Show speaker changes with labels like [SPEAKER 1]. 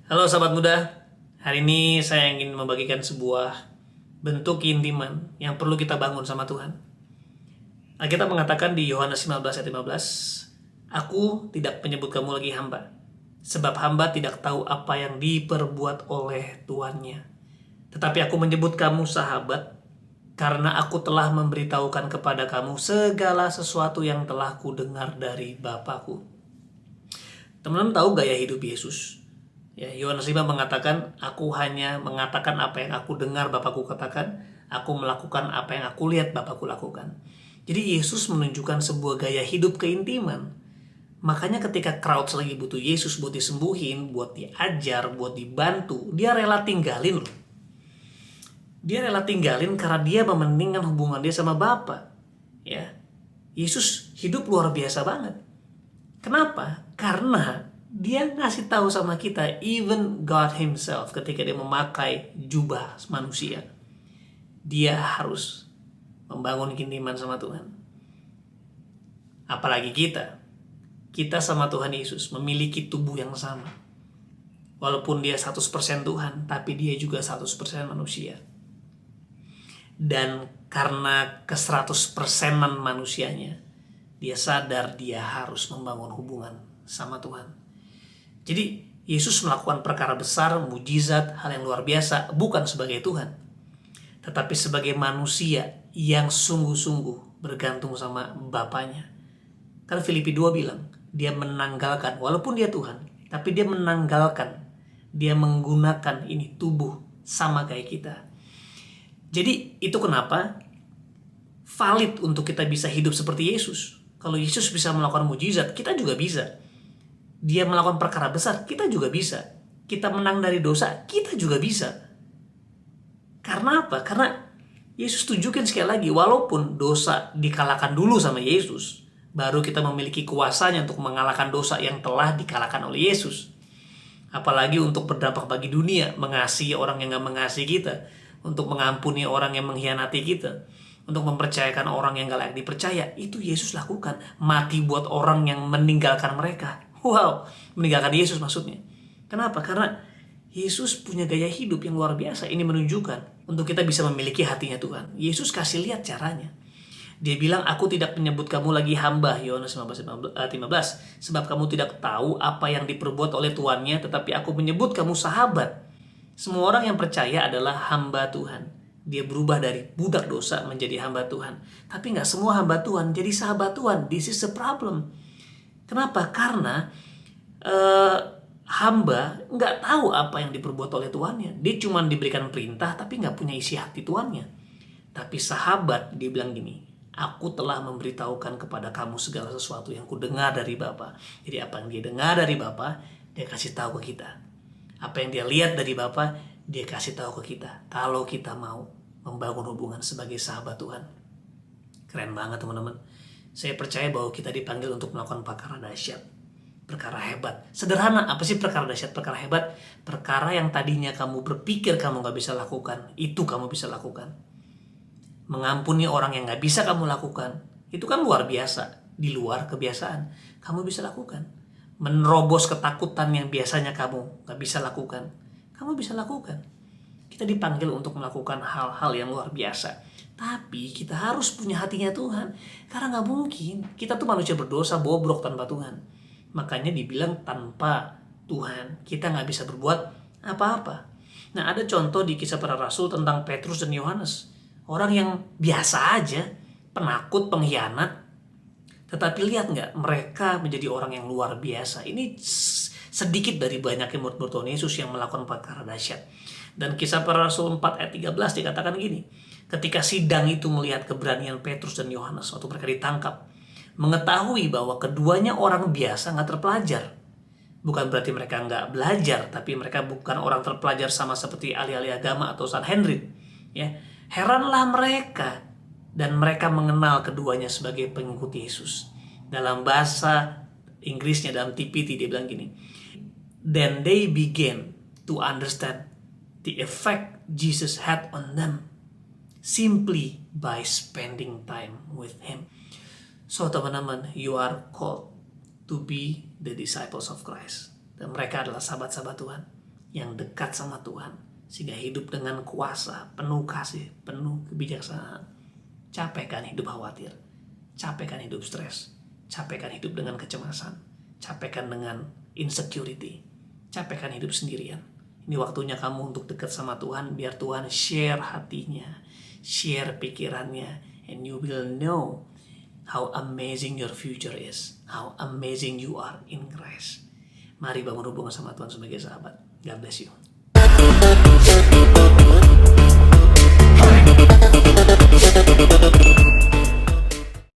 [SPEAKER 1] Halo sahabat muda, hari ini saya ingin membagikan sebuah bentuk keintiman yang perlu kita bangun sama Tuhan. Alkitab mengatakan di Yohanes 15 ayat 15, Aku tidak menyebut kamu lagi hamba, sebab hamba tidak tahu apa yang diperbuat oleh tuannya. Tetapi aku menyebut kamu sahabat, karena aku telah memberitahukan kepada kamu segala sesuatu yang telah kudengar dari Bapakku. Teman-teman tahu gaya hidup Yesus? Ya, Yohanes 5 mengatakan, aku hanya mengatakan apa yang aku dengar Bapakku katakan, aku melakukan apa yang aku lihat Bapakku lakukan. Jadi Yesus menunjukkan sebuah gaya hidup keintiman. Makanya ketika crowd lagi butuh Yesus buat disembuhin, buat diajar, buat dibantu, dia rela tinggalin loh. Dia rela tinggalin karena dia mementingkan hubungan dia sama Bapa. Ya, Yesus hidup luar biasa banget. Kenapa? Karena dia ngasih tahu sama kita, even God himself ketika dia memakai jubah manusia, dia harus membangun keintiman sama Tuhan. Apalagi kita sama Tuhan Yesus memiliki tubuh yang sama. Walaupun dia 100% Tuhan, tapi dia juga 100% manusia. Dan karena ke-100%an manusianya, dia sadar dia harus membangun hubungan sama Tuhan. Jadi Yesus melakukan perkara besar, mujizat, hal yang luar biasa bukan sebagai Tuhan, tetapi sebagai manusia yang sungguh-sungguh bergantung sama Bapaknya. Karena Filipi 2 bilang, dia menanggalkan, walaupun dia Tuhan, tapi dia menanggalkan, dia menggunakan ini tubuh sama kayak kita. Jadi itu kenapa valid untuk kita bisa hidup seperti Yesus. Kalau Yesus bisa melakukan mujizat, kita juga bisa. Dia melakukan perkara besar, kita juga bisa. Kita menang dari dosa, kita juga bisa. Karena apa? Karena Yesus tunjukin sekali lagi, walaupun dosa dikalahkan dulu sama Yesus, baru kita memiliki kuasanya untuk mengalahkan dosa yang telah dikalahkan oleh Yesus. Apalagi untuk berdampak bagi dunia, mengasihi orang yang gak mengasihi kita, untuk mengampuni orang yang mengkhianati kita, untuk mempercayakan orang yang gak layak dipercaya. Itu Yesus lakukan. Mati buat orang yang meninggalkan mereka. Wow, meninggalkan Yesus maksudnya. Kenapa? Karena Yesus punya gaya hidup yang luar biasa. Ini menunjukkan untuk kita bisa memiliki hatinya Tuhan. Yesus kasih lihat caranya. Dia bilang, aku tidak menyebut kamu lagi hamba, Yohanes 15, sebab kamu tidak tahu apa yang diperbuat oleh tuannya, tetapi aku menyebut kamu sahabat. Semua orang yang percaya adalah hamba Tuhan. Dia berubah dari budak dosa menjadi hamba Tuhan. Tapi gak semua hamba Tuhan jadi sahabat Tuhan. This is the problem. Kenapa? Karena hamba nggak tahu apa yang diperbuat oleh tuannya. Dia cuma diberikan perintah tapi nggak punya isi hati tuannya. Tapi sahabat, dia bilang gini, aku telah memberitahukan kepada kamu segala sesuatu yang kudengar dari Bapa. Jadi apa yang dia dengar dari Bapa, dia kasih tahu ke kita. Apa yang dia lihat dari Bapa, dia kasih tahu ke kita. Kalau kita mau membangun hubungan sebagai sahabat Tuhan. Keren banget teman-teman. Saya percaya bahwa kita dipanggil untuk melakukan perkara dahsyat, perkara hebat. Sederhana, apa sih perkara dahsyat, perkara hebat? Perkara yang tadinya kamu berpikir kamu gak bisa lakukan, itu kamu bisa lakukan. Mengampuni orang yang gak bisa kamu lakukan, itu kan luar biasa, di luar kebiasaan. Kamu bisa lakukan. Menerobos ketakutan yang biasanya kamu gak bisa lakukan, kamu bisa lakukan. Kita dipanggil untuk melakukan hal-hal yang luar biasa. Tapi kita harus punya hatinya Tuhan. Karena gak mungkin. Kita tuh manusia berdosa, bobrok tanpa Tuhan. Makanya dibilang tanpa Tuhan kita gak bisa berbuat apa-apa. Nah, ada contoh di Kisah Para Rasul tentang Petrus dan Yohanes. Orang yang biasa aja, penakut, pengkhianat. Tetapi lihat gak, mereka menjadi orang yang luar biasa. Ini sedikit dari banyaknya murid-murid Tuhan Yesus yang melakukan perkara dahsyat. Dan Kisah Para Rasul 4 ayat 13 dikatakan gini, ketika sidang itu melihat keberanian Petrus dan Yohanes waktu mereka ditangkap, mengetahui bahwa keduanya orang biasa gak terpelajar. Bukan berarti mereka gak belajar, tapi mereka bukan orang terpelajar sama seperti ahli-ahli agama atau Sanhedrin. Ya, heranlah mereka, dan mereka mengenal keduanya sebagai pengikut Yesus. Dalam bahasa Inggrisnya, dalam TPT dia bilang gini, then they began to understand the effect Jesus had on them simply by spending time with Him. So teman-teman, you are called to be the disciples of Christ. Dan mereka adalah sahabat-sahabat Tuhan. yang dekat sama Tuhan, sehingga hidup dengan kuasa, penuh kasih, penuh kebijaksanaan. Capekkan hidup khawatir, capekkan hidup stres, capekkan hidup dengan kecemasan, capekkan dengan insecurity, capekkan hidup sendirian. Ini waktunya kamu untuk dekat sama Tuhan, biar Tuhan share hatinya, share pikirannya, and you will know how amazing your future is, how amazing you are in Christ. Mari bangun hubungan sama Tuhan sebagai sahabat. God bless you.